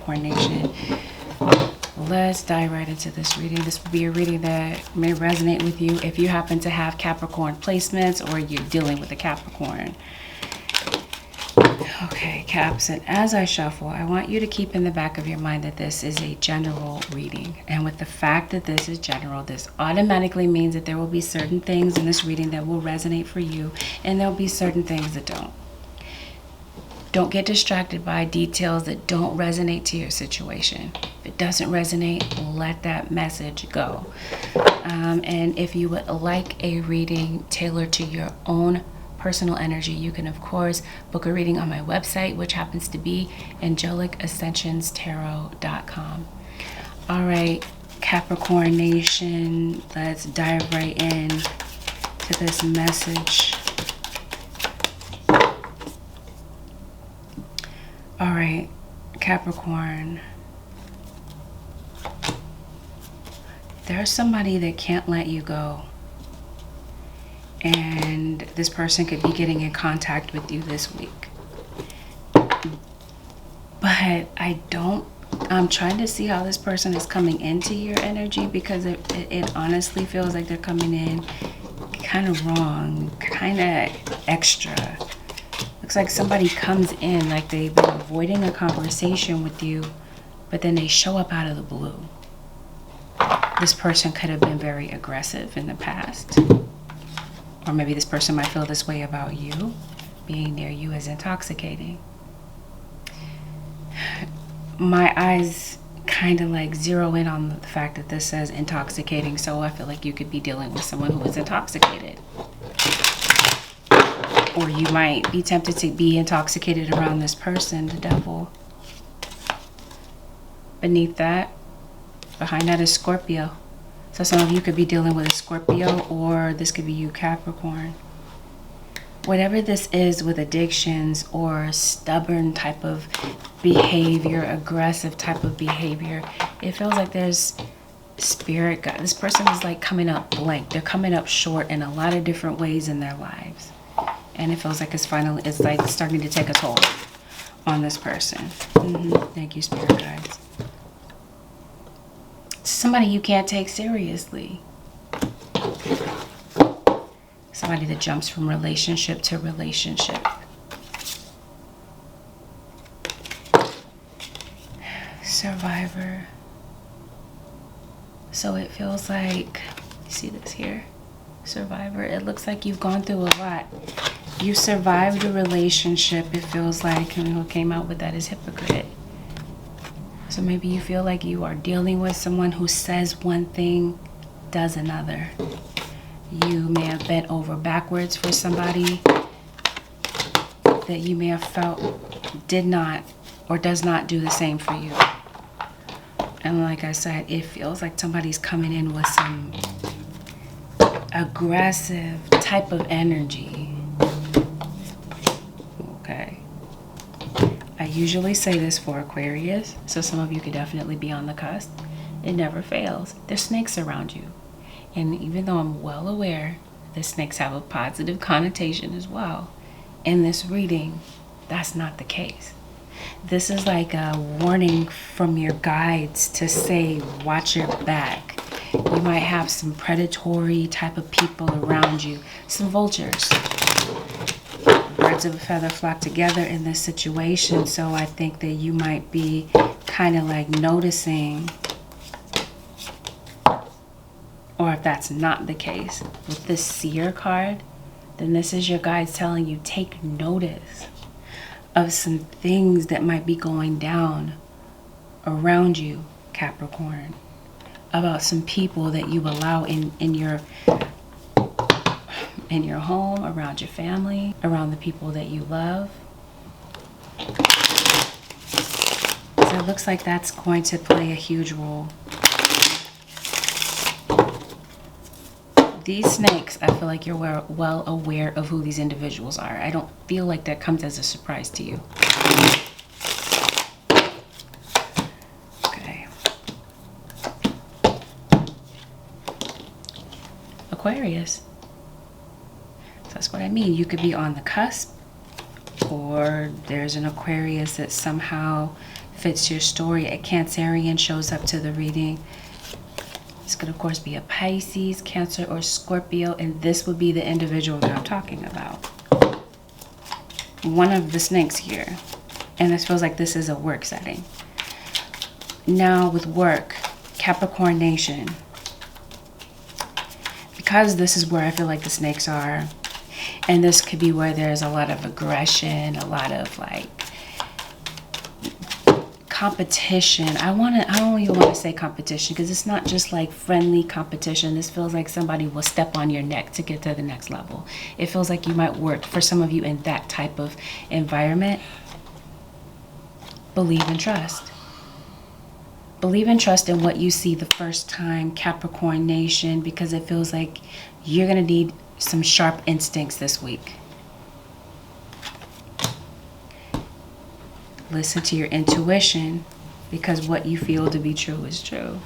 Capricorn Nation. Let's dive right into this reading. This will be a reading that may resonate with you if you happen to have Capricorn placements or you're dealing with a Capricorn. Okay, Caps, and as I shuffle, I want you to keep in the back of your mind that this is a general reading. And with the fact that this is general, this automatically means that there will be certain things in this reading that will resonate for you, and there'll be certain things that don't. Don't get distracted by details that don't resonate to your situation. If it doesn't resonate, let that message go. And if you would like a reading tailored to your own personal energy, you can of course book a reading on my website, which happens to be AngelicAscensionsTarot.com. All right, Capricorn Nation, let's dive right in to this message. All right, Capricorn, there's somebody that can't let you go. And this person could be getting in contact with you this week. But I'm trying to see how this person is coming into your energy, because it honestly feels like they're coming in kind of wrong, kind of extra. Looks like somebody comes in like they've been avoiding a conversation with you, but then they show up out of the blue. This person could have been very aggressive in the past. Or maybe this person might feel this way about you. Being near you is intoxicating. My eyes kind of like zero in on the fact that this says intoxicating, so I feel like you could be dealing with someone who is intoxicated. Or you might be tempted to be intoxicated around this person, the devil. Beneath that, behind that is Scorpio. So some of you could be dealing with a Scorpio, or this could be you, Capricorn. Whatever this is with addictions or stubborn type of behavior, aggressive type of behavior, it feels like there's spirit. This person is like coming up blank. They're coming up short in a lot of different ways in their lives. And it feels like it's like starting to take a toll on this person. Thank you, Spirit Guides. Somebody you can't take seriously. Somebody that jumps from relationship to relationship. Survivor. So it feels like, you see this here? Survivor. It looks like you've gone through a lot. You survived a relationship, it feels like, and who came out with that is hypocrite. So maybe you feel like you are dealing with someone who says one thing, does another. You may have bent over backwards for somebody that you may have felt did not or does not do the same for you. And like I said, it feels like somebody's coming in with some aggressive type of energy. Okay. I usually say this for Aquarius, so some of you could definitely be on the cusp. It never fails. There's snakes around you. And even though I'm well aware that snakes have a positive connotation as well, in this reading, that's not the case. This is like a warning from your guides to say, watch your back. You might have some predatory type of people around you, some vultures. Birds of a feather flock together in this situation, so I think that you might be kind of like noticing, or if that's not the case, with this Seer card, then this is your guides telling you, take notice of some things that might be going down around you, Capricorn, about some people that you allow in your home, around your family, around the people that you love. So it looks like that's going to play a huge role. These snakes, I feel like you're well aware of who these individuals are. I don't feel like that comes as a surprise to you. Okay. Aquarius. So that's what I mean. You could be on the cusp, or there's an Aquarius that somehow fits your story. A Cancerian shows up to the reading. This could, of course, be a Pisces, Cancer, or Scorpio, and this would be the individual that I'm talking about. One of the snakes here. And this feels like this is a work setting. Now with work, Capricorn Nation. Because this is where I feel like the snakes are, and this could be where there's a lot of aggression, a lot of like competition. I don't even want to say competition, because it's not just like friendly competition. This feels like somebody will step on your neck to get to the next level. It feels like you might work, for some of you, in that type of environment. Believe and trust. Believe and trust in what you see the first time, Capricorn Nation, because it feels like you're going to need some sharp instincts this week. Listen to your intuition, because what you feel to be true is true.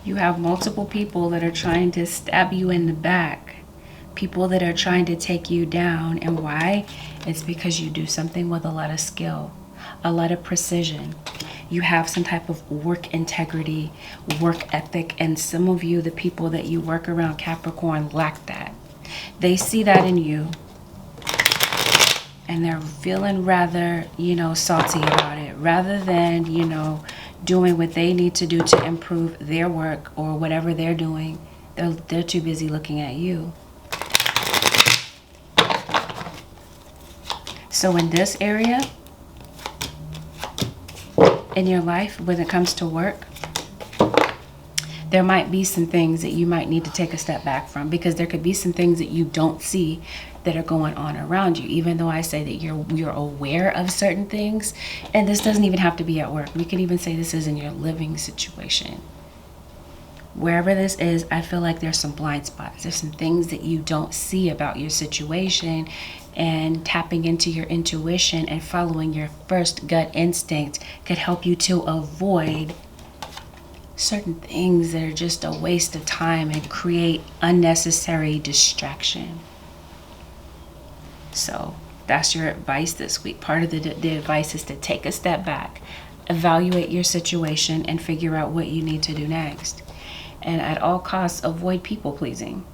You have multiple people that are trying to stab you in the back. People that are trying to take you down. And why? It's because you do something with a lot of skill, a lot of precision. You have some type of work integrity, work ethic, and some of you, the people that you work around, Capricorn, lack that. They see that in you, and they're feeling rather, salty about it, rather than, doing what they need to do to improve their work or whatever they're doing. They're too busy looking at you. So in this area in your life, when it comes to work, there might be some things that you might need to take a step back from, because there could be some things that you don't see that are going on around you. Even though I say that you're aware of certain things, and this doesn't even have to be at work. We could even say this is in your living situation. Wherever this is, I feel like there's some blind spots. There's some things that you don't see about your situation, and tapping into your intuition and following your first gut instinct could help you to avoid certain things that are just a waste of time and create unnecessary distraction. So that's your advice this week. Part of the advice is to take a step back, evaluate your situation, and figure out what you need to do next. And at all costs, avoid people pleasing.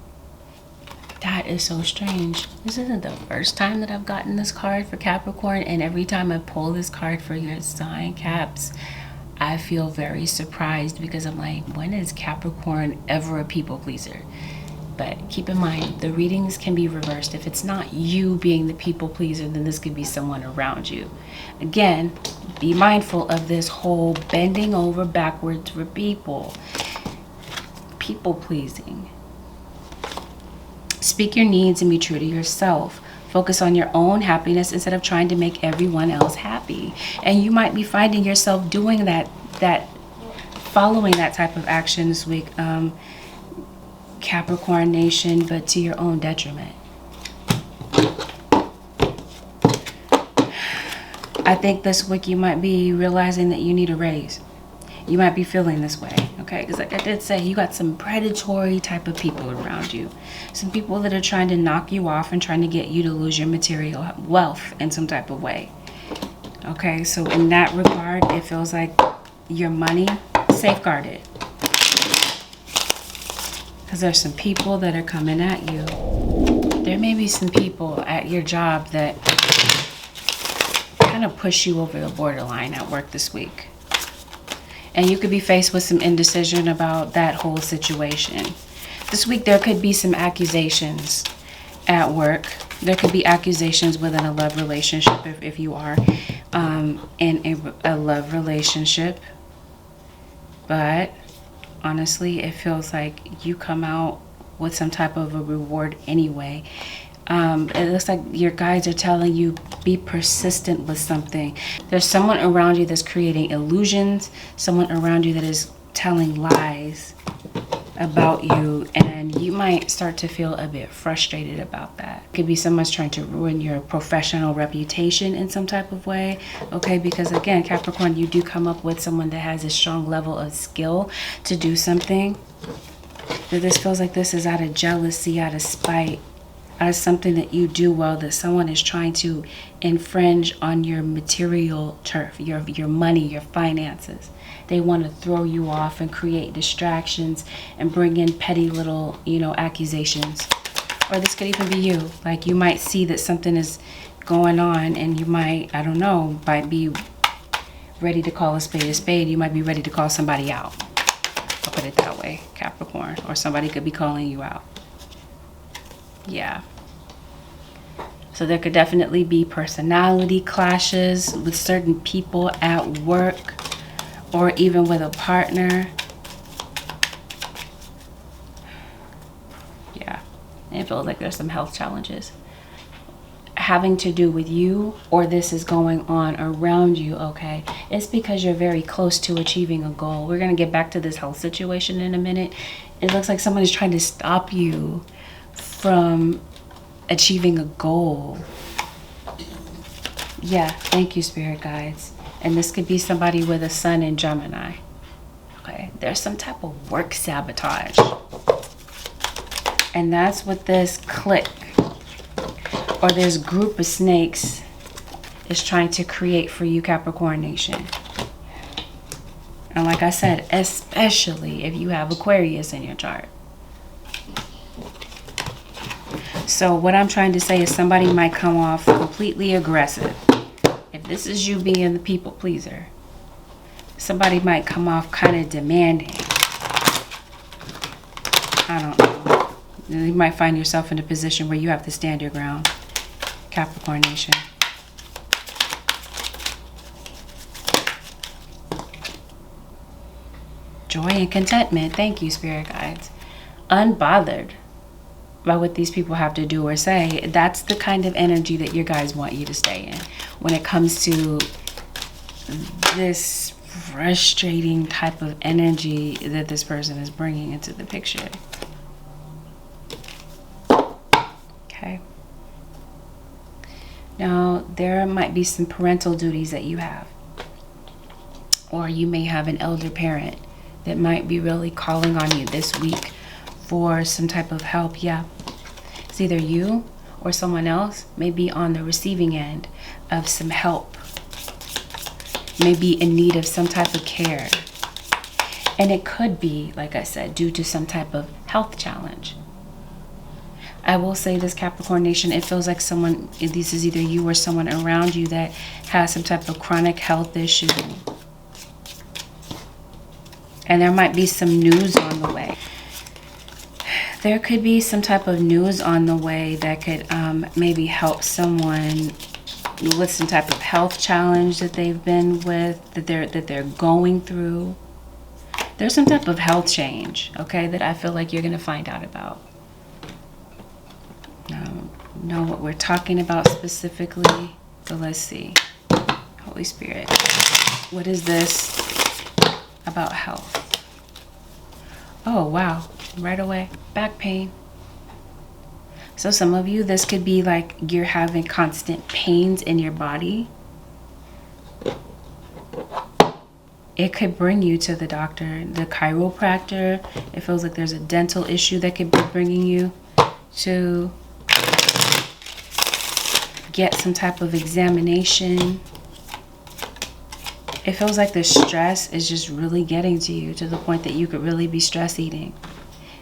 That is so strange. This isn't the first time that I've gotten this card for Capricorn, and every time I pull this card for your sign, Caps, I feel very surprised, because I'm like, when is Capricorn ever a people pleaser? But keep in mind, the readings can be reversed. If it's not you being the people pleaser, then this could be someone around you. Again, be mindful of this whole bending over backwards for people. People pleasing. Speak your needs and be true to yourself. Focus on your own happiness instead of trying to make everyone else happy. And you might be finding yourself doing that following that type of action this week, Capricorn Nation, but to your own detriment. I think this week you might be realizing that you need a raise. You might be feeling this way, okay? Because like I did say, you got some predatory type of people around you. Some people that are trying to knock you off and trying to get you to lose your material wealth in some type of way. Okay, so in that regard, it feels like your money, safeguarded. Because there's some people that are coming at you. There may be some people at your job that kind of push you over the borderline at work this week. And you could be faced with some indecision about that whole situation. This week there could be some accusations at work. There could be accusations within a love relationship if you are in a love relationship. But honestly, it feels like you come out with some type of a reward anyway. It looks like your guides are telling you be persistent with something. There's someone around you that's creating illusions, someone around you that is telling lies about you, and you might start to feel a bit frustrated about that. It could be someone's trying to ruin your professional reputation in some type of way, okay? Because again, Capricorn, you do come up with someone that has a strong level of skill to do something. But this feels like this is out of jealousy, out of spite. as something that you do well, that someone is trying to infringe on your material turf, your money, your finances. They want to throw you off and create distractions and bring in petty little, accusations. Or this could even be you. Like, you might see that something is going on, and you might, I don't know, might be ready to call a spade a spade. You might be ready to call somebody out. I'll put it that way, Capricorn. Or somebody could be calling you out. Yeah. So there could definitely be personality clashes with certain people at work, or even with a partner. Yeah. And it feels like there's some health challenges having to do with you, or this is going on around you, okay? It's because you're very close to achieving a goal. We're going to get back to this health situation in a minute. It looks like someone is trying to stop you from achieving a goal. Yeah, thank you, spirit guides. And this could be somebody with a sun in Gemini. Okay, there's some type of work sabotage. And that's what this clique or this group of snakes is trying to create for you, Capricorn Nation. And like I said, especially if you have Aquarius in your chart. So what I'm trying to say is somebody might come off completely aggressive. If this is you being the people pleaser, somebody might come off kind of demanding. I don't know. You might find yourself in a position where you have to stand your ground, Capricorn Nation. Joy and contentment. Thank you, spirit guides. Unbothered by what these people have to do or say. That's the kind of energy that your guys want you to stay in when it comes to this frustrating type of energy that this person is bringing into the picture. Okay. Now, there might be some parental duties that you have, or you may have an elder parent that might be really calling on you this week for some type of help. Yeah, it's either you or someone else may be on the receiving end of some help, may be in need of some type of care. And it could be, like I said, due to some type of health challenge. I will say this, Capricorn Nation, it feels like someone, this is either you or someone around you that has some type of chronic health issue. And there might be some news on the way. There could be some type of news on the way that could maybe help someone with some type of health challenge that they've been with, that they're going through. There's some type of health change, okay, that I feel like you're going to find out about. Know what we're talking about specifically. So let's see. Holy Spirit, what is this about health? Oh, wow. Right away. Back pain. So some of you, this could be like you're having constant pains in your body. It could bring you to the doctor, the chiropractor. It feels like there's a dental issue that could be bringing you to get some type of examination. It feels like the stress is just really getting to you to the point that you could really be stress eating.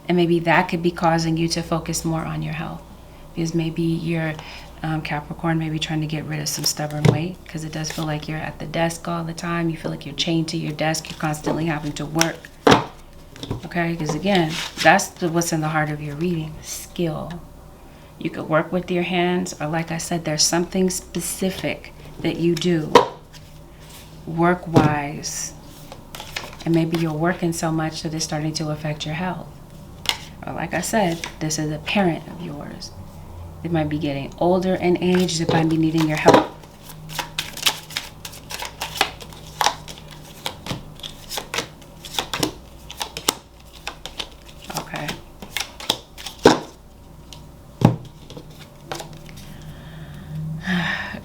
And maybe that could be causing you to focus more on your health. Because maybe you're Capricorn, maybe trying to get rid of some stubborn weight. Because it does feel like you're at the desk all the time. You feel like you're chained to your desk. You're constantly having to work. Okay, because again, that's what's in the heart of your reading. Skill. You could work with your hands, or like I said, there's something specific that you do work-wise, and maybe you're working so much that it's starting to affect your health. Or like I said, this is a parent of yours. It might be getting older in age. It might be needing your help. Okay.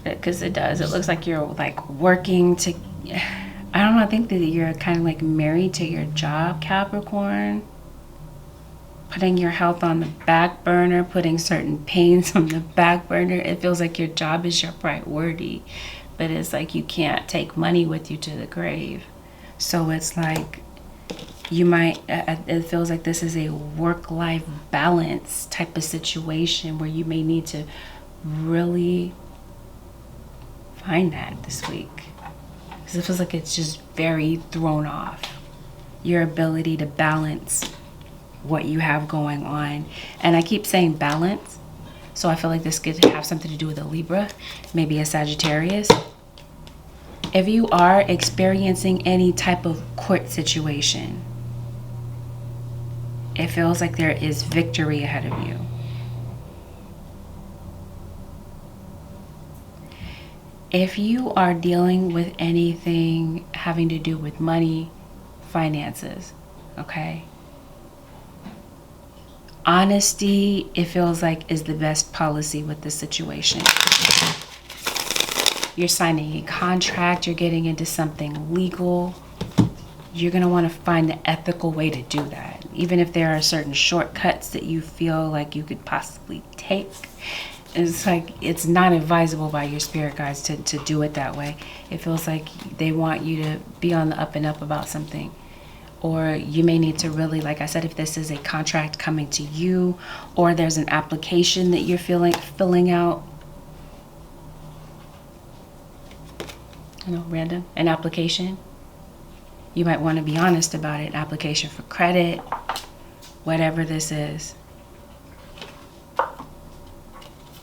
Because it does. It looks like you're like working to, I don't know, I think that you're kind of like married to your job, Capricorn. putting your health on the back burner, putting certain pains on the back burner. It feels like your job is your priority, but it's like you can't take money with you to the grave. So it's like you might, it feels like this is a work-life balance type of situation where you may need to really find that this week. Because it feels like it's just very thrown off. Your ability to balance what you have going on. And I keep saying balance, so I feel like this could have something to do with a Libra, maybe a Sagittarius. If you are experiencing any type of court situation, it feels like there is victory ahead of you. If you are dealing with anything having to do with money, finances, okay? Honesty, it feels like, is the best policy with this situation. You're signing a contract, you're getting into something legal. You're going to want to find the ethical way to do that. Even if there are certain shortcuts that you feel like you could possibly take, it's like it's not advisable by your spirit guides to do it that way. It feels like they want you to be on the up and up about something. Or you may need to really, like I said, if this is a contract coming to you, or there's an application that you're filling out, random, an application, you might want to be honest about it. An application for credit, whatever this is.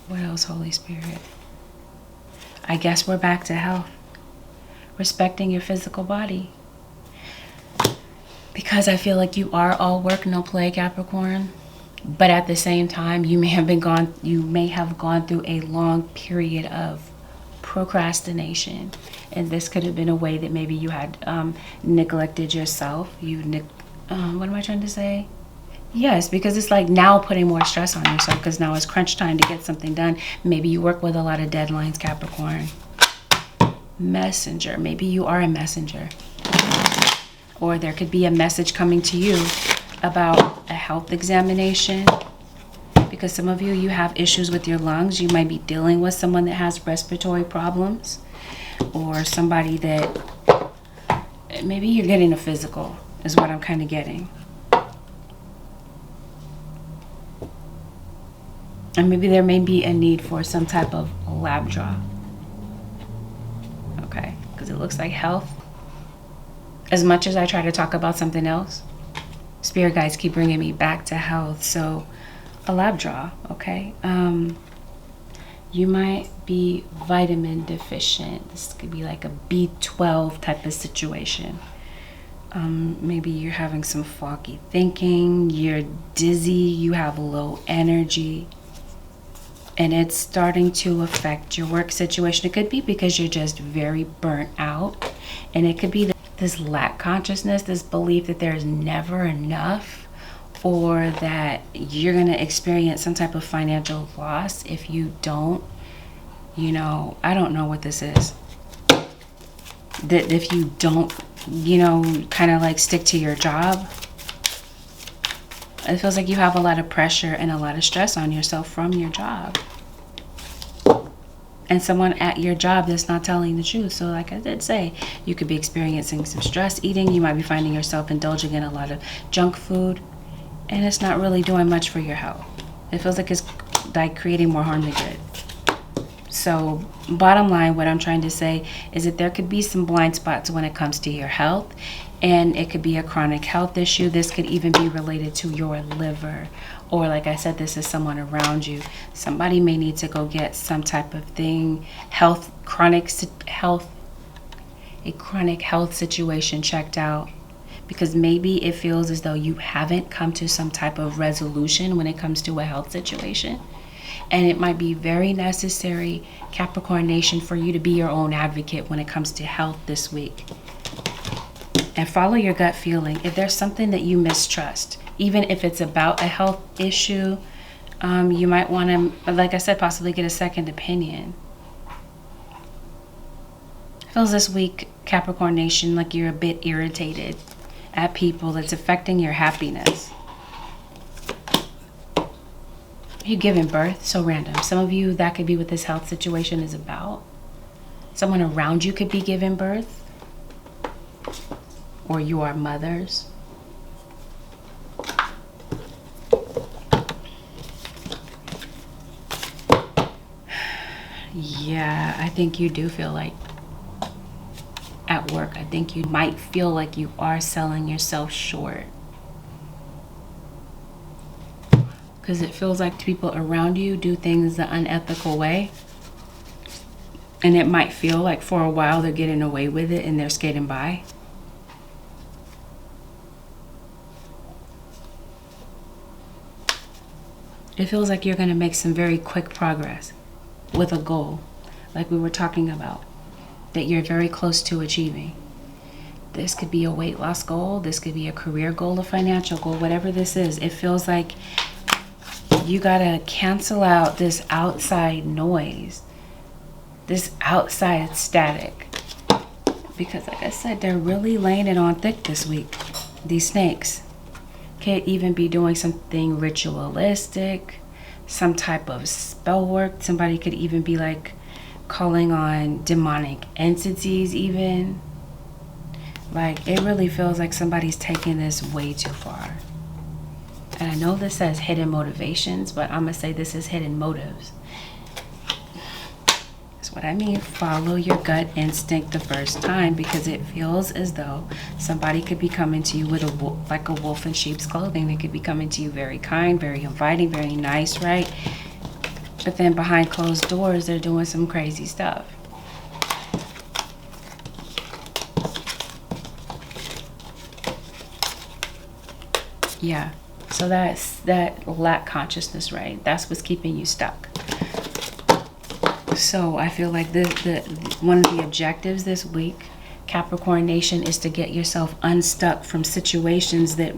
What else, Holy Spirit? I guess we're back to health. Respecting your physical body. Because I feel like you are all work, no play, Capricorn. But at the same time, you may have gone through a long period of procrastination. And this could have been a way that maybe you had neglected yourself. What am I trying to say? Yes, because it's like now putting more stress on yourself because now it's crunch time to get something done. Maybe you work with a lot of deadlines, Capricorn. Messenger. Maybe you are a messenger. Or there could be a message coming to you about a health examination. Because some of you have issues with your lungs. You might be dealing with someone that has respiratory problems. Or somebody that maybe you're getting a physical is what I'm kind of getting. And maybe there may be a need for some type of lab draw. Okay, because it looks like health. As much as I try to talk about something else, spirit guides keep bringing me back to health. So a lab draw, okay? You might be vitamin deficient. This could be like a B12 type of situation. Maybe you're having some foggy thinking, you're dizzy, you have low energy, and it's starting to affect your work situation. It could be because you're just very burnt out, and it could be this lack consciousness, this belief that there's never enough, or that you're going to experience some type of financial loss if you don't, I don't know what this is. That if you don't, kind of like stick to your job, it feels like you have a lot of pressure and a lot of stress on yourself from your job. And someone at your job that's not telling the truth. So like I did say, you could be experiencing some stress eating. You might be finding yourself indulging in a lot of junk food. And it's not really doing much for your health. It feels like it's like creating more harm than good. So bottom line, what I'm trying to say is that there could be some blind spots when it comes to your health. And it could be a chronic health issue. This could even be related to your liver. Or like I said, this is someone around you. Somebody may need to go get some type of thing, a chronic health situation checked out. Because maybe it feels as though you haven't come to some type of resolution when it comes to a health situation. And it might be very necessary, Capricorn Nation, for you to be your own advocate when it comes to health this week. And follow your gut feeling. If there's something that you mistrust, even if it's about a health issue, you might want to, like I said, possibly get a second opinion. Feels this week, Capricorn Nation, like you're a bit irritated at people. That's affecting your happiness. You giving birth? So random. Some of you, that could be what this health situation is about. Someone around you could be giving birth. Or you are mothers. Yeah, I think you do feel like at work, I think you might feel like you are selling yourself short. Because it feels like people around you do things the unethical way. And it might feel like for a while they're getting away with it and they're skating by. It feels like you're going to make some very quick progress with a goal, like we were talking about, that you're very close to achieving. This could be a weight loss goal. This could be a career goal, a financial goal, whatever this is. It feels like you got to cancel out this outside noise, this outside static. Because like I said, they're really laying it on thick this week. These snakes could even be doing something ritualistic, some type of spell work. Somebody could even be like calling on demonic entities even. Like, it really feels like somebody's taking this way too far. And I know this says hidden motivations, but I'm gonna say this is hidden motives. That's what I mean. Follow your gut instinct the first time, because it feels as though somebody could be coming to you with like a wolf in sheep's clothing. They could be coming to you very kind, very inviting, very nice, right? But then behind closed doors, they're doing some crazy stuff. Yeah. So that's that lack consciousness, right? That's what's keeping you stuck. So I feel like one of the objectives this week, Capricorn Nation, is to get yourself unstuck from situations that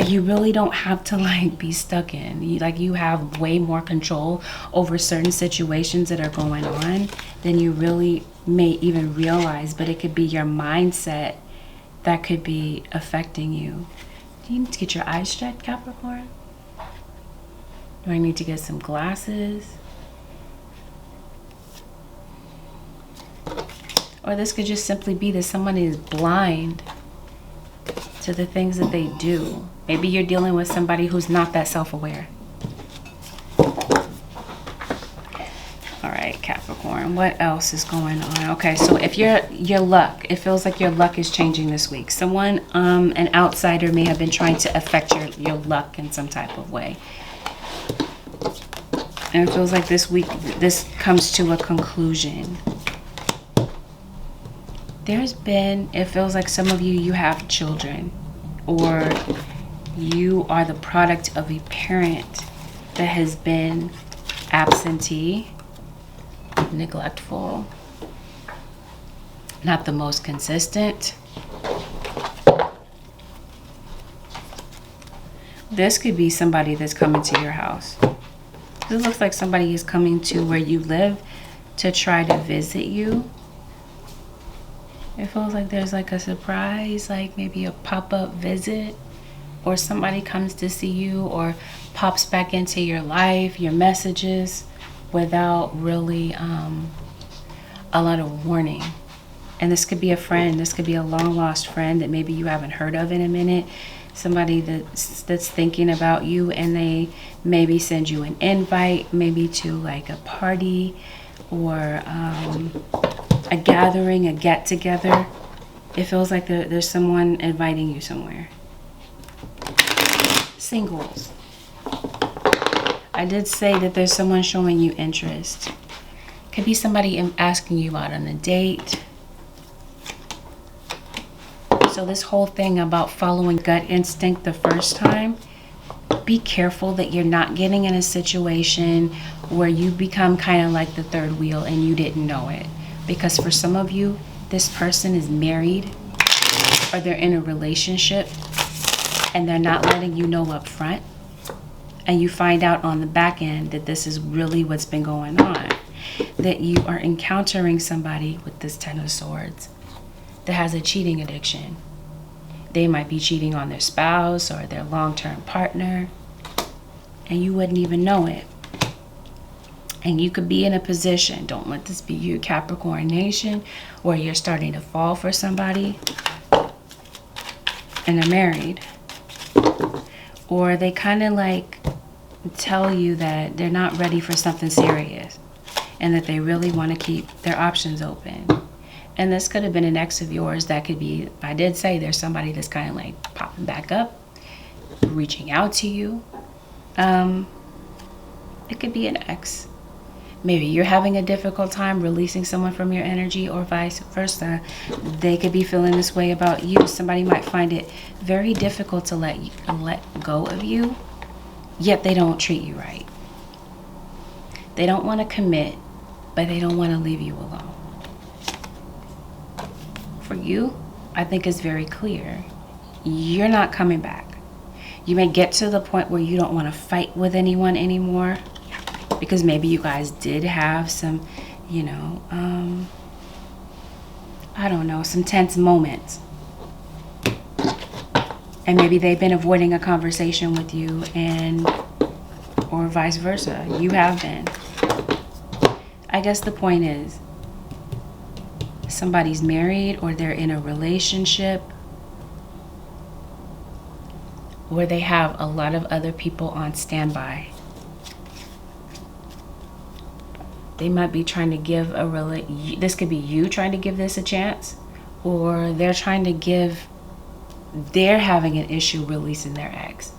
you really don't have to like be stuck in. You have way more control over certain situations that are going on than you really may even realize. But it could be your mindset that could be affecting you. Do you need to get your eyes checked, Capricorn? Do I need to get some glasses? Or this could just simply be that somebody is blind to the things that they do. Maybe you're dealing with somebody who's not that self-aware. All right, Capricorn, what else is going on? Okay, so if your luck, it feels like your luck is changing this week. Someone, an outsider may have been trying to affect your luck in some type of way. And it feels like this week, this comes to a conclusion. It feels like some of you have children, or you are the product of a parent that has been absentee, neglectful, not the most consistent. This could be somebody that's coming to your house. It looks like somebody is coming to where you live to try to visit you. It feels like there's like a surprise, like maybe a pop-up visit, or somebody comes to see you or pops back into your life, your messages, without really a lot of warning. And this could be a friend. This could be a long-lost friend that maybe you haven't heard of in a minute. Somebody that's thinking about you, and they maybe send you an invite, maybe to like a party or a gathering, a get-together. It feels like there's someone inviting you somewhere. Singles. I did say that there's someone showing you interest. Could be somebody asking you out on a date. So this whole thing about following gut instinct the first time, be careful that you're not getting in a situation where you become kind of like the third wheel and you didn't know it. Because for some of you, this person is married or they're in a relationship and they're not letting you know up front. And you find out on the back end that this is really what's been going on. That you are encountering somebody with this Ten of Swords that has a cheating addiction. They might be cheating on their spouse or their long-term partner. and you wouldn't even know it. And you could be in a position, don't let this be you, Capricorn Nation, where you're starting to fall for somebody and they're married. Or they kind of like tell you that they're not ready for something serious and that they really want to keep their options open. And this could have been an ex of yours. That could be, I did say there's somebody that's kind of like popping back up, reaching out to you. It could be an ex. Maybe you're having a difficult time releasing someone from your energy, or vice versa. They could be feeling this way about you. Somebody might find it very difficult to let go of you, yet they don't treat you right. They don't want to commit, but they don't want to leave you alone. For you, I think it's very clear. You're not coming back. You may get to the point where you don't want to fight with anyone anymore, because maybe you guys did have some, I don't know, some tense moments. And maybe they've been avoiding a conversation with you, or vice versa. You have been. I guess the point is, somebody's married or they're in a relationship where they have a lot of other people on standby. They might be trying to give this could be you trying to give this a chance, or they're having an issue releasing their ex.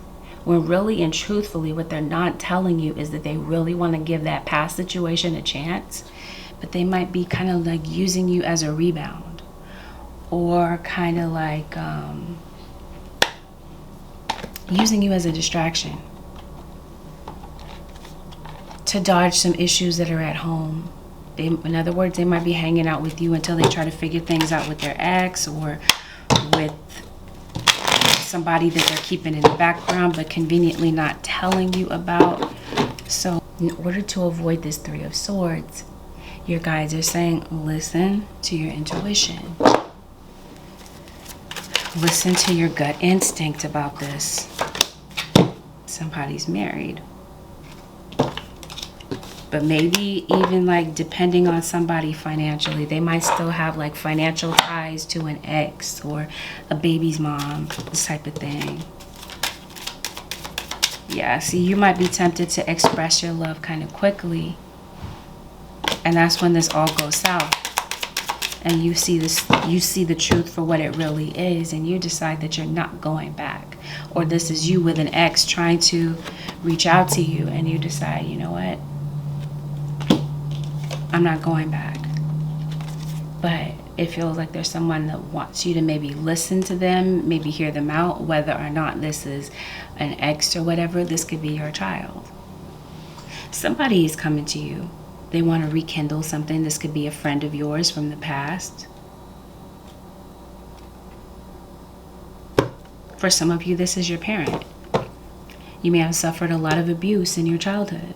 When really and truthfully, what they're not telling you is that they really want to give that past situation a chance, but they might be kind of like using you as a rebound, or kind of like using you as a distraction to dodge some issues that are at home. In other words, they might be hanging out with you until they try to figure things out with their ex, or with somebody that they're keeping in the background but conveniently not telling you about. So in order to avoid this Three of Swords, your guides are saying, listen to your intuition. Listen to your gut instinct about this. Somebody's married. But maybe even like depending on somebody financially, they might still have like financial ties to an ex or a baby's mom, this type of thing. Yeah, see, you might be tempted to express your love kind of quickly. And that's when this all goes south. And you see the truth for what it really is, and you decide that you're not going back. Or this is you with an ex trying to reach out to you, and you decide, you know what? I'm not going back. But it feels like there's someone that wants you to maybe listen to them, maybe hear them out, whether or not this is an ex or whatever. This could be your child. Somebody is coming to you. They want to rekindle something. This could be a friend of yours from the past. For some of you, this is your parent. You may have suffered a lot of abuse in your childhood.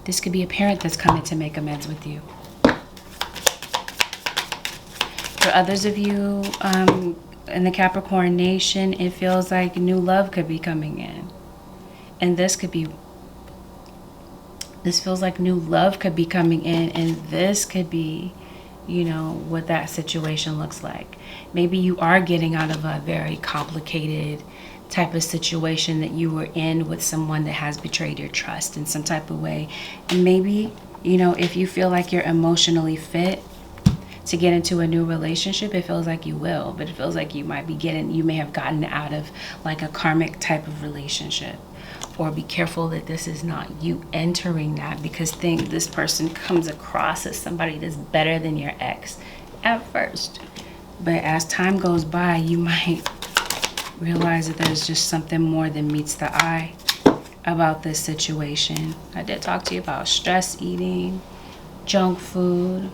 This could be a parent that's coming to make amends with you. For others of you in the Capricorn Nation, it feels like new love could be coming in. And this feels like new love could be coming in, and this could be, what that situation looks like. Maybe you are getting out of a very complicated type of situation that you were in with someone that has betrayed your trust in some type of way. And maybe, if you feel like you're emotionally fit to get into a new relationship, it feels like you will, but it feels like you may have gotten out of like a karmic type of relationship. Or be careful that this is not you entering that, because this person comes across as somebody that's better than your ex at first. But as time goes by, you might realize that there's just something more than meets the eye about this situation. I did talk to you about stress eating, junk food,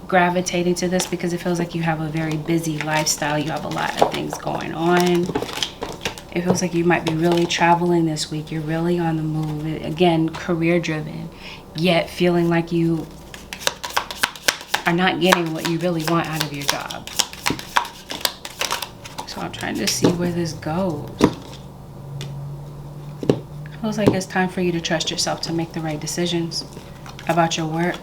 gravitating to this because it feels like you have a very busy lifestyle. You have a lot of things going on. It feels like you might be really traveling this week. You're really on the move. Again, career driven, yet feeling like you are not getting what you really want out of your job. So I'm trying to see where this goes. Feels like it's time for you to trust yourself to make the right decisions about your work.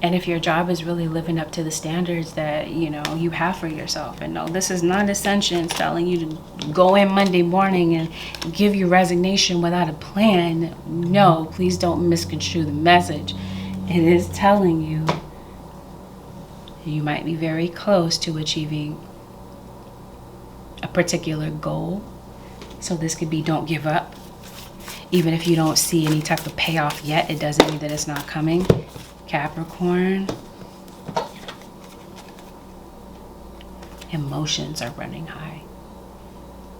And if your job is really living up to the standards that, you know, you have for yourself. And no, this is not Ascensions telling you to go in Monday morning and give your resignation without a plan. No, please don't misconstrue the message. It is telling you you might be very close to achieving a particular goal. So this could be don't give up. Even if you don't see any type of payoff yet, it doesn't mean that it's not coming. Capricorn, emotions are running high.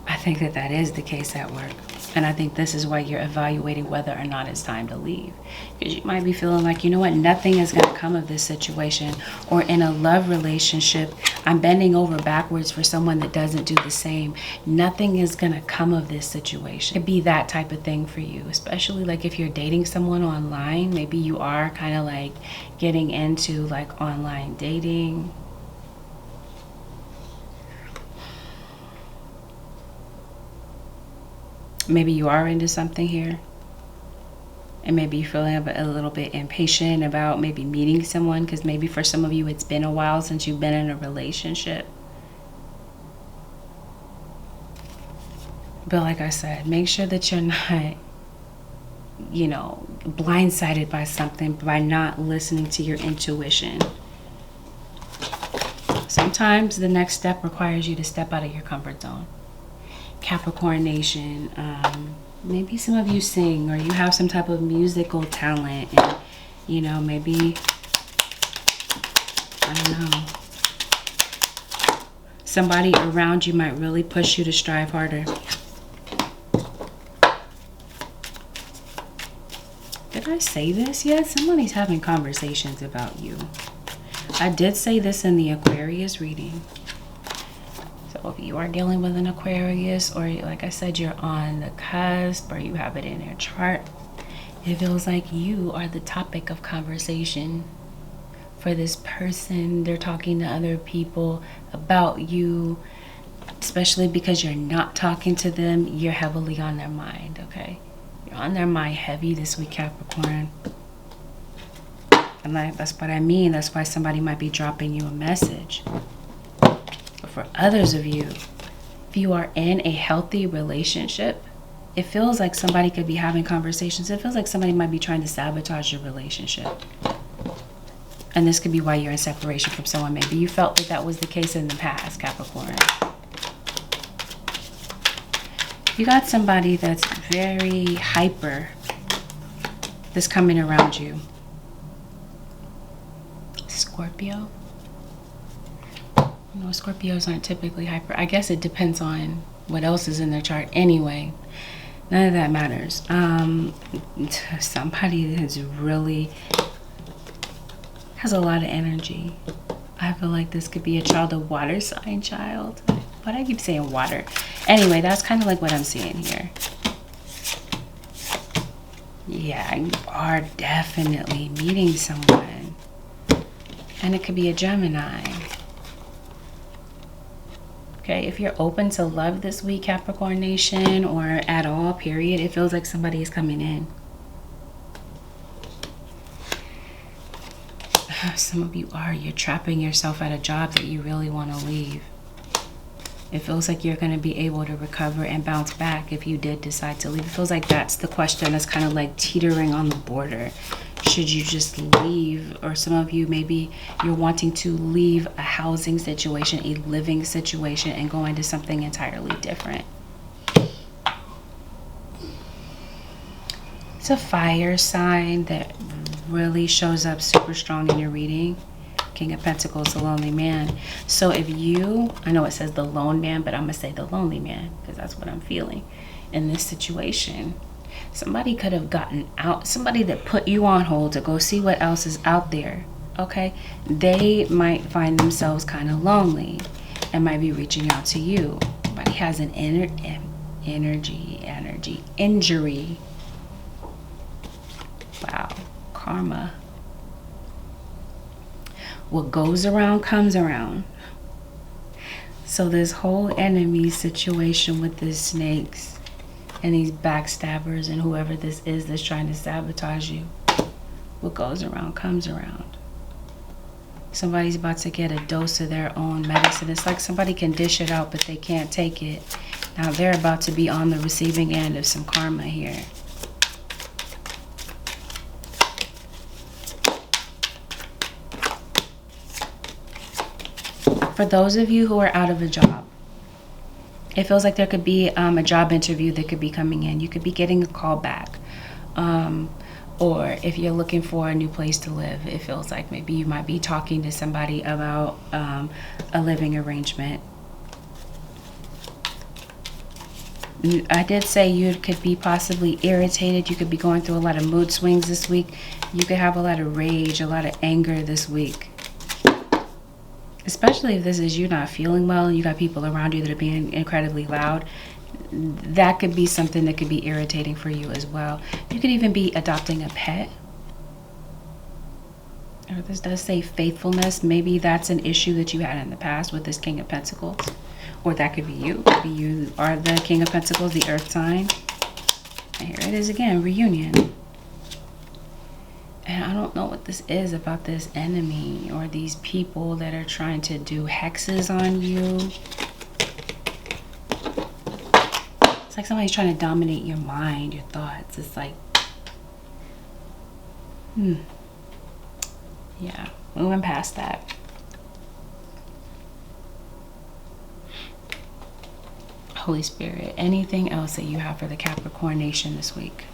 I think that that is the case at work. And I think this is why you're evaluating whether or not it's time to leave. Because you might be feeling like, you know what, nothing is going to come of this situation. Or in a love relationship, I'm bending over backwards for someone that doesn't do the same. Nothing is going to come of this situation. It could be that type of thing for you. Especially like if you're dating someone online, maybe you are kind of like getting into like online dating. Maybe you are into something here. And maybe you're feeling a little bit impatient about maybe meeting someone. Because maybe for some of you, it's been a while since you've been in a relationship. But like I said, make sure that you're not, you know, blindsided by something by not listening to your intuition. Sometimes the next step requires you to step out of your comfort zone. Capricorn Nation, maybe some of you sing or you have some type of musical talent, and you know, maybe, I don't know, somebody around you might really push you to strive harder. Did I say this yet? Somebody's having conversations about you. I did say this in the Aquarius reading. So if you are dealing with an Aquarius, or like I said, you're on the cusp, or you have it in your chart, it feels like you are the topic of conversation for this person. They're talking to other people about you, especially because you're not talking to them. You're heavily on their mind, okay? You're on their mind heavy this week, Capricorn. And that's what I mean. That's why somebody might be dropping you a message. But for others of you, if you are in a healthy relationship, it feels like somebody could be having conversations. It feels like somebody might be trying to sabotage your relationship. And this could be why you're in separation from someone. Maybe you felt that that was the case in the past, Capricorn. You got somebody that's very hyper that's coming around you. Scorpio? No, Scorpios aren't typically hyper. I guess it depends on what else is in their chart anyway. None of that matters. Somebody that's really has a lot of energy. I feel like this could be a child, a water sign child. But I keep saying water. Anyway, that's kind of like what I'm seeing here. Yeah, you are definitely meeting someone. And it could be a Gemini. Okay, if you're open to love this week, Capricorn Nation, or at all, period, it feels like somebody is coming in. Some of you you're trapping yourself at a job that you really want to leave. It feels like you're going to be able to recover and bounce back if you did decide to leave. It feels like that's the question that's kind of like teetering on the border. Should you just leave? Or some of you, maybe you're wanting to leave a housing situation, a living situation, and go into something entirely different. It's a fire sign that really shows up super strong in your reading. King of Pentacles, the lonely man. So if you, I know it says the lone man, but I'm going to say the lonely man because that's what I'm feeling in this situation. Somebody could have gotten out, somebody that put you on hold to go see what else is out there, okay? They might find themselves kind of lonely and might be reaching out to you. Somebody has an injury. Wow, karma. What goes around comes around. So this whole enemy situation with the snakes, and these backstabbers and whoever this is that's trying to sabotage you. What goes around comes around. Somebody's about to get a dose of their own medicine. It's like somebody can dish it out, but they can't take it. Now they're about to be on the receiving end of some karma here. For those of you who are out of a job, it feels like there could be a job interview that could be coming in. You could be getting a call back. Or if you're looking for a new place to live, it feels like maybe you might be talking to somebody about a living arrangement. I did say you could be possibly irritated. You could be going through a lot of mood swings this week. You could have a lot of rage, a lot of anger this week. Especially if this is you not feeling well and you got people around you that are being incredibly loud. That could be something that could be irritating for you as well. You could even be adopting a pet. Or this does say faithfulness. Maybe that's an issue that you had in the past with this King of Pentacles. Or that could be you. Maybe you are the King of Pentacles, the Earth sign. And here it is again, reunion. And I don't know what this is about this enemy or these people that are trying to do hexes on you. It's like somebody's trying to dominate your mind, your thoughts. It's like, yeah, moving past that. Holy Spirit, anything else that you have for the Capricorn nation this week?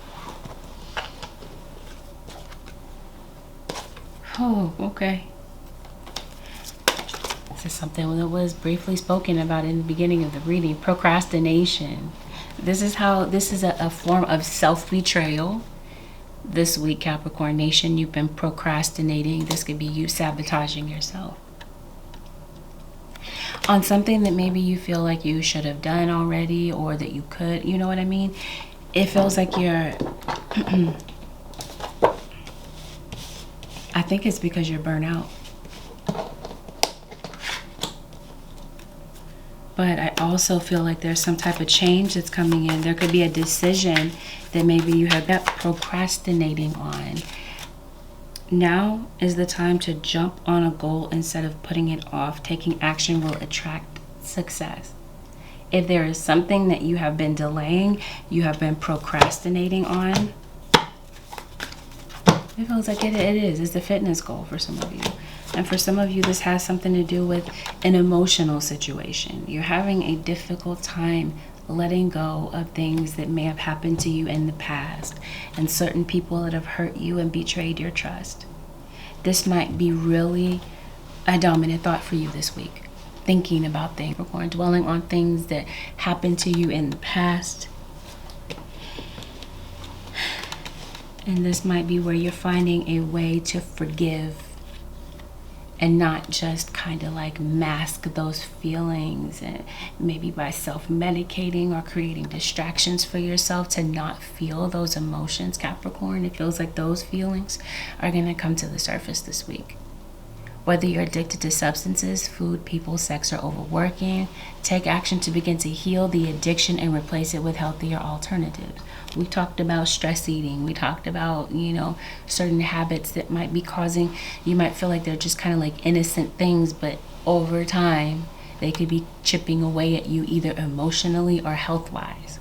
Oh, okay. This is something that was briefly spoken about in the beginning of the reading. Procrastination. This is a form of self-betrayal. This week, Capricorn nation, you've been procrastinating. This could be you sabotaging yourself on something that maybe you feel like you should have done already, or that you could, you know what I mean? It feels like you're I think it's because you're burnt out. But I also feel like there's some type of change that's coming in. There could be a decision that maybe you have been procrastinating on. Now is the time to jump on a goal instead of putting it off. Taking action will attract success. If there is something that you have been delaying, you have been procrastinating on, it feels like it is. It's a fitness goal for some of you. And for some of you, this has something to do with an emotional situation. You're having a difficult time letting go of things that may have happened to you in the past, and certain people that have hurt you and betrayed your trust. This might be really a dominant thought for you this week. Thinking about things, or dwelling on things that happened to you in the past. And this might be where you're finding a way to forgive and not just kind of like mask those feelings, and maybe by self-medicating or creating distractions for yourself to not feel those emotions, Capricorn. It feels like those feelings are going to come to the surface this week. Whether you're addicted to substances, food, people, sex, or overworking, take action to begin to heal the addiction and replace it with healthier alternatives. We talked about stress eating. We talked about, certain habits that might be causing, you might feel like they're just kind of like innocent things, but over time, they could be chipping away at you either emotionally or health-wise.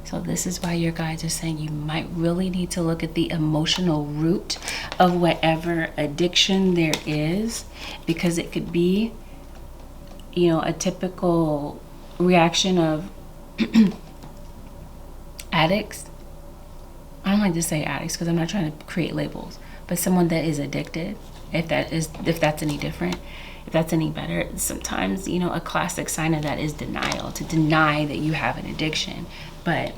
So this is why your guides are saying you might really need to look at the emotional root of whatever addiction there is, because it could be, a typical reaction of addicts. I don't like to say addicts because I'm not trying to create labels, but someone that is addicted, if that's any different, if that's any better. Sometimes, a classic sign of that is denial, to deny that you have an addiction. But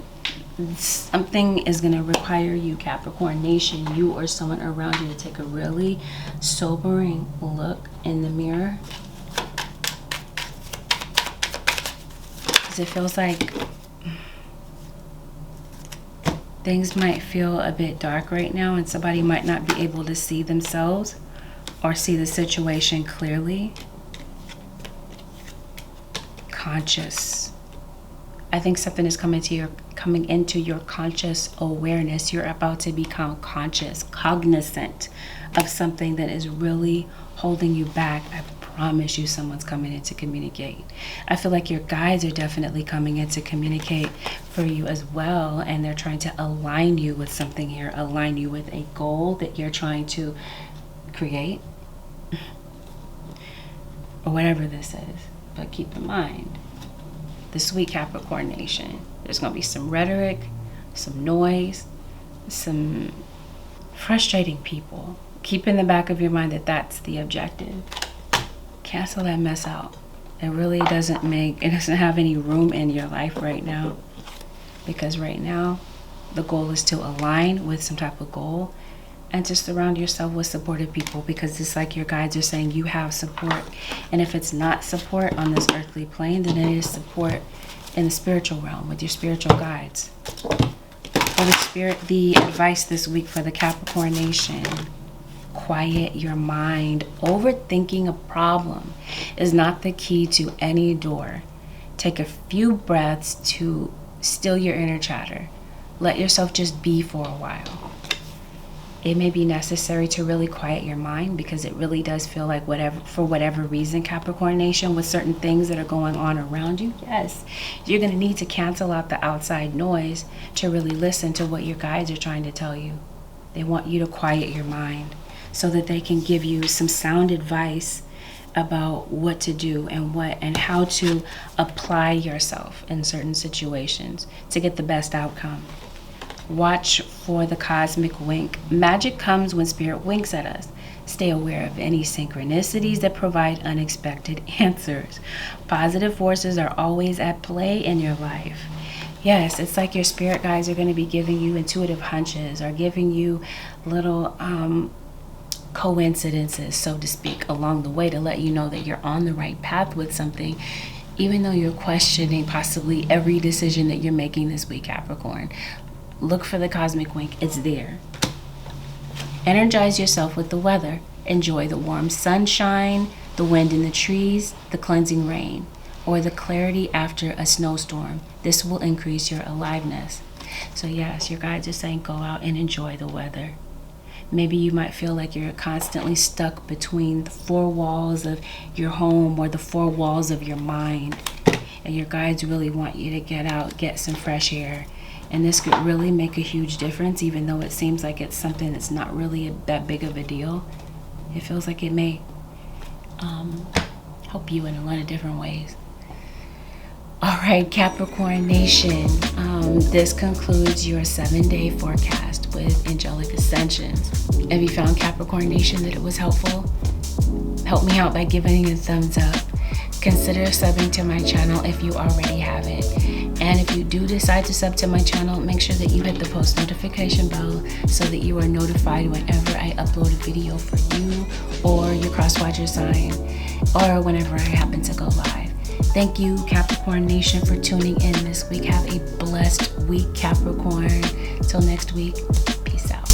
something is going to require you, Capricorn nation, you or someone around you, to take a really sobering look in the mirror. Because it feels like things might feel a bit dark right now, and somebody might not be able to see themselves or see the situation clearly. Conscious I think something is coming into your conscious awareness. You're about to become conscious, cognizant of something that is really holding you back. I promise you someone's coming in to communicate. I feel like your guides are definitely coming in to communicate for you as well, and they're trying to align you with something here, align you with a goal that you're trying to create, or whatever this is. But keep in mind, this week, Capricorn Nation, there's going to be some rhetoric, some noise, some frustrating people. Keep in the back of your mind that that's the objective. Cancel that mess out. It really doesn't have any room in your life right now. Because right now, the goal is to align with some type of goal and to surround yourself with supportive people, because it's like your guides are saying you have support. And if it's not support on this earthly plane, then it is support in the spiritual realm with your spiritual guides. For the advice this week for the Capricorn Nation: quiet your mind. Overthinking a problem is not the key to any door. Take a few breaths to still your inner chatter. Let yourself just be for a while. It may be necessary to really quiet your mind, because it really does feel like for whatever reason, Capricorn Nation, with certain things that are going on around you, yes, you're going to need to cancel out the outside noise to really listen to what your guides are trying to tell you. They want you to quiet your mind so that they can give you some sound advice about what to do and how to apply yourself in certain situations to get the best outcome. Watch for the cosmic wink. Magic comes when spirit winks at us. Stay aware of any synchronicities that provide unexpected answers. Positive forces are always at play in your life. Yes, it's like your spirit guides are going to be giving you intuitive hunches, or giving you little coincidences, so to speak, along the way, to let you know that you're on the right path with something, even though you're questioning possibly every decision that you're making this week, Capricorn. Look for the cosmic wink. It's there. Energize yourself with the weather. Enjoy the warm sunshine, the wind in the trees, the cleansing rain, or the clarity after a snowstorm. This will increase your aliveness. So yes, your guides are saying go out and enjoy the weather. Maybe you might feel like you're constantly stuck between the four walls of your home or the four walls of your mind. And your guides really want you to get out, get some fresh air. And this could really make a huge difference, even though it seems like it's something that's not really that big of a deal. It feels like it may help you in a lot of different ways. All right, Capricorn Nation, this concludes your 7-day forecast with Angelic Ascensions. If you found, Capricorn Nation, that it was helpful, help me out by giving it a thumbs up. Consider subbing to my channel if you already have it. And if you do decide to sub to my channel, make sure that you hit the post notification bell so that you are notified whenever I upload a video for you or your cross-watcher sign, or whenever I happen to go live. Thank you, Capricorn Nation, for tuning in this week. Have a blessed week, Capricorn. Till next week, peace out.